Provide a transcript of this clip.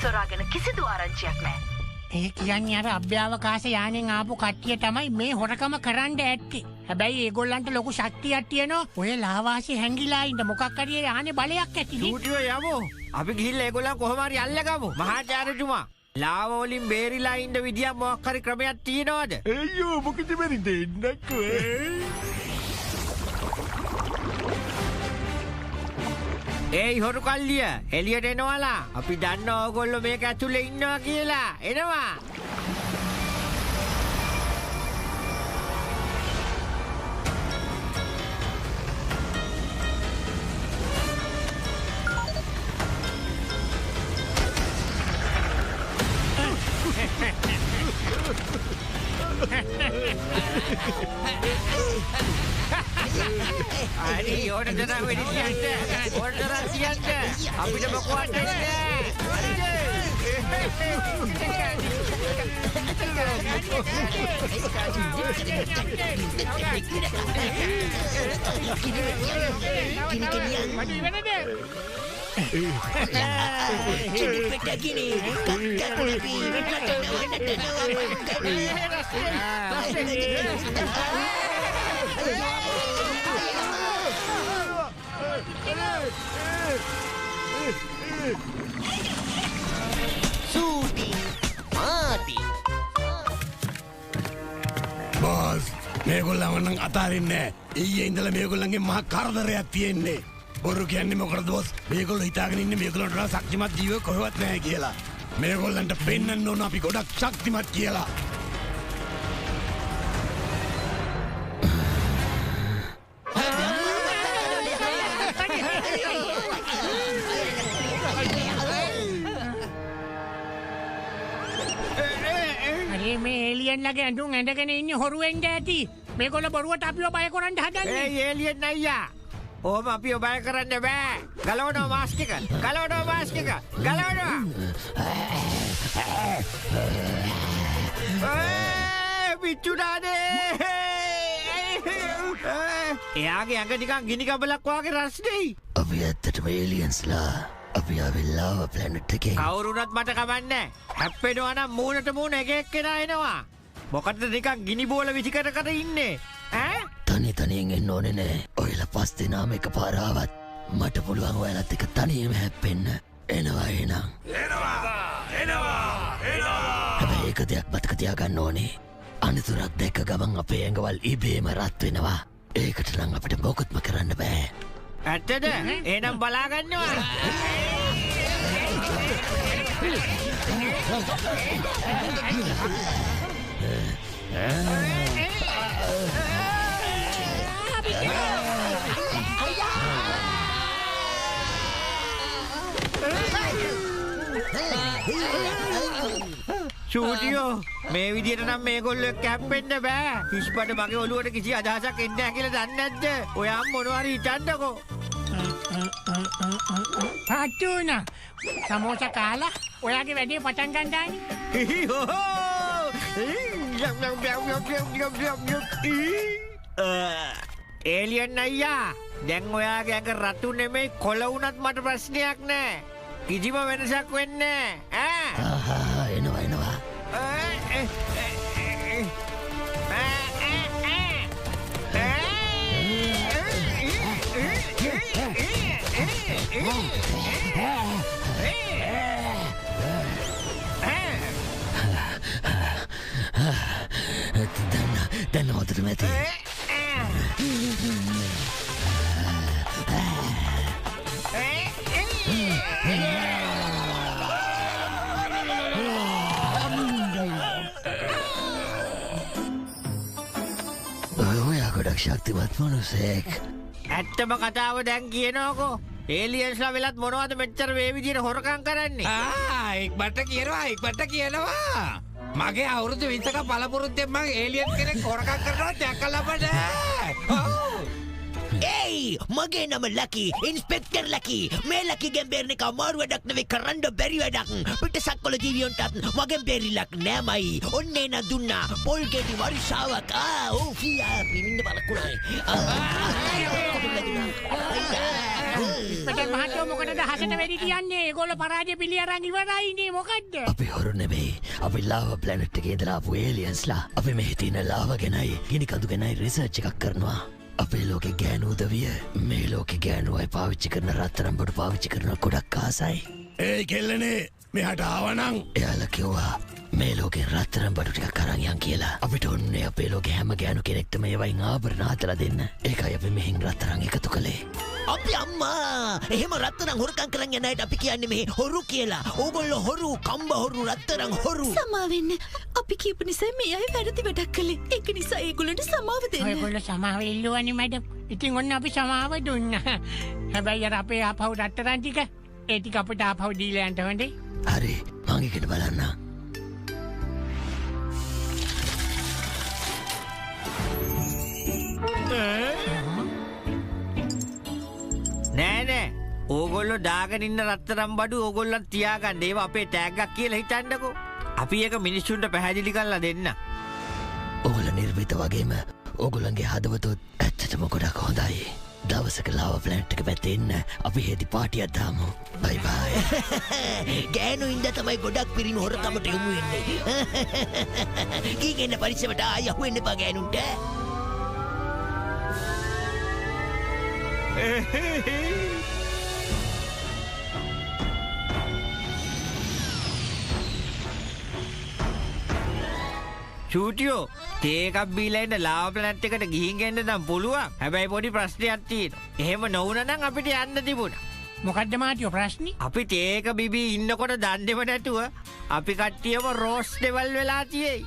සොරාගෙන කිසිදු ආරංචියක් නැහැ. ඒ කියන්නේ අර අභ්‍යවකාශ යානෙන් ආපු කට්ටිය තමයි මේ හොරකම කරන්න ඇත්තේ. හැබැයි ඒගොල්ලන්ට ලොකු ශක්තියක් තියෙනවා. ඔය ලාවාසි හැංගිලා ඉන්න මොකක් හරි යානේ බලයක් ඇතිනේ. චූටියෝ යමු. අපි ගිහිල්ලා ඒගොල්ලන් කොහොම හරි අල්ලගමු. මහාචාර්යතුමා. ලාව වලින් බේරිලා ඉන්න විදියක් මොකක් හරි ක්‍රමයක් තියෙනවද? අයියෝ මොකද බැරි දෙන්නකෝ. ඒයි හොරු කල්ලිය එළියට එනවලා. අපි දන්නවා ඕගොල්ලෝ මේක ඇතුලේ ඉන්නවා කියලා. එනවා. Ari, orang terang wedi sianda. Orang terang sianda. Apita berkuat anda. Sudi mati. බෝස් මේගොල්ලන්ව නම් අතාරින්නේ නැහැ. ඊයේ ඉඳලා මේගොල්ලන්ගේ මහා කරදරයක් තියෙන්නේ. බොරු කියන්නේ මොකටද බෝස්? මේගොල්ලෝ හිතාගෙන ඉන්නේ මේගොල්ලන්ට වඩා ශක්තිමත් ජීව කොහෙවත් නැහැ කියලා. මේගොල්ලන්ට පෙන්වන්න ඕන අපි ගොඩක් ශක්තිමත් කියලා. මේ එලියන්ලගේ ඇඳුම් ඇඳගෙන ඉන්නේ හොරුවෙන්ද ඇති. මේගොල්ලෝ බොරුවට අපිව බය කරන්න හදන්නේ. ඒ එළියෙන් අයියා. ඕම අපිව බය කරන්න බෑ. ගලවනවා මාස්ක් එක. ගලවනවා මාස්ක් එක. ගලවනවා. පිච්චුනානේ. එයාගේ ඇඟ නිකන් ගිනි කබලක් වගේ රස්නෙයි. අපි ඇත්තටම ඒලියන්ස්ලා. අපි ආවිල්ලාව ප්ලැනට් එකේ. කවුරුනත් මට කමන්නේ. හැප්පෙනවා නම් මූණට මූණ එක එක්කෙනා එනවා. මොකටද නිකන් ගිනි බෝල විසිකර කර ඉන්නේ? ඈ? තනියෙන් එන්න ඕනේ නෑ. ඔයලා පස් දෙනාම එකපාර ආවත් මට පුළුවන් ඔයාලත් එක්ක තනියම හැප්පෙන්න. එනවා එහෙනම්. හැබැයි එක දෙයක් මතක තියාගන්න ඕනේ. අනිතුරක් දැක්ක ගමන් අපේ ඇඟවල් ඉබේම රත් වෙනවා. ඒකට නම් අපිට මොකොත්ම කරන්න බෑ. ඇත්තද? එහෙනම් බලා ගන්නවා. චූටියෝ මේ විදියට නම් මේගොල්ලෝ එක්ක හැප්පෙන්න බෑ. හිස්බඩ මගේ ඔළුවට කිසි අදහසක් එන්නේ නැහැ කියලා දන්නේ නැද්ද? ඔයාම මොනවා හරි හිතන්නකෝ. පාටුනා සමෝසා කාලා ඔයාගේ වැඩේ පටන් ගන්නයි. ඒලියන් අයියා දැන් ඔයාගේ ඇඟ රතු නෙමෙයි කොළ වුණත් මට ප්‍රශ්නයක් නෑ. කිසිම වෙනසක් වෙන්නේ නෑ. ආහා එනවා. දැන් හොඳටම ඇති. ඔයා ගොඩක් ශක්තිමත් මනුස්සයෙක්. ඇත්තම කතාව දැන් කියනකො. ඒලියන්ස්ලා වෙලත් මොනවද මෙච්චර මේ විදියට හොරකම් කරන්නේ? ඉක්මනට කියනවා. මගේ අවුරුදු 20ක පළපුරුද්දෙන් මම ඒලියන් කෙනෙක් හොරකම් කරනවා දැකලා බෑ. ඒයි මගේ නම ලකි ඉන්ස්පෙක්ටර් ලකි. මේ ලකිගෙන් බේරෙන එක අමාරු වැඩක් නෙවෙයි කරන්න බැරි වැඩක්. පිටසක්වල ජීවියන්ටත් මගෙන් බේරිලක් නෑමයි. ඔන්නේ න දුන්නා පොල් ගෙඩි වරිසාවක්. ඔව් පියා පිමින්න බලකුණයි. ඉස්පිටල් මහත්තයෝ මොකටද හසට වෙඩි තියන්නේ? ඒගොල්ලෝ පරාජය පිළි අරන් ඉවරයිනේ. මොකද්ද? අපි හොරු නෙමෙයි. අපි ලාවා ප්ලැනට් එකේ ඉඳලා ආපු ඒලියන්ස්ලා. අපි මෙහි තියෙන ලාවා ගැනයි ගිනි කඳු ගැනයි රිසර්ච් එකක් කරනවා. අපේ ලෝකේ ගෑනු උදවිය මේ ලෝකේ ගෑනු අය පාවිච්චි කරන රත්තරන් බඩු පාවිච්චි කරන ගොඩක් ආසයි. ඒයි කෙල්ලනේ මෙහට ආවනං එයාලා කිව්වා මේ ලෝකෙන් රත්තරන් බඩු ටිකක් අරන් යන් කියලා. අපිට ඕනේ අපේ ලෝකේ හැම ගෑනු කෙනෙක්ටම මේ වයින් ආභරණ හදලා දෙන්න. ඒකයි අපි මෙහෙන් රත්තරන් එකතු කළේ. අපි අම්මා එහෙම රත්තරන් හොරකම් කරන් යන අයට අපි කියන්නේ මේ හොරු කියලා. ඕගොල්ලෝ හොරු, කම්බ හොරු, රත්තරන් හොරු. සමාවෙන්න. අපි කියපු නිසා මේ අය වැරදි වැඩක් කළේ. ඒක නිසා ඒගොල්ලන්ට සමාව දෙන්න. ඔයගොල්ලෝ සමාව ඉල්ලුවනේ මැඩම්. ඉතින් ඔන්න අපි සමාව දුන්නා. හැබැයි අර අපේ ආපහු රත්තරන් ටික ඒ ටික අපිට ආපහු දීලා යන්න හොඳේ. හරි මං එකට බලන්න. නෑ ඕගොල්ලෝ දාගෙන ඉන්න රත්තරම් බඩු ඕගොල්ලන් තියාගන්න. ඒවා අපේ ටැග්ගක් කියලා හිතන්නකෝ. අපි ඒක මිනිස්සුන්ට පැහැදිලි කරලා දෙන්න. ඕගොල්ලෝ නිර්භීත වගේම ඕගොල්ලන්ගේ හදවතත් ඇත්තටම ගොඩක් හොඳයි. දවසක ලාවා ප්ලැනට් එක පැත්තේ ඉන්න අපි හෙදි පාටියක් දාමු. බයි බයි. ගෑනු ඉඳ තමයි ගොඩක් පිරිමි හොරකමට යොමු වෙන්නේ. කීගෙන පරිස්සමට ආය යහුවෙන්න එපා ගෑනුන්ට. චූටියෝ තේකක් බීලා ඉන්න ලාවා ප්ලැනට් එකට ගිහින් ගෙන්න නම් පුළුවන්. හැබැයි පොඩි ප්‍රශ්නයක් තියෙනවා. එහෙම නොවුනා නම් අපිට යන්න තිබුණා. මොකද්ද මාටියෝ ප්‍රශ්නේ? අපි තේක බිබී ඉන්නකොට දන් දෙව නැතුව අපි කට්ටියම රෝස් ඩෙවල් වෙලා තියෙයි.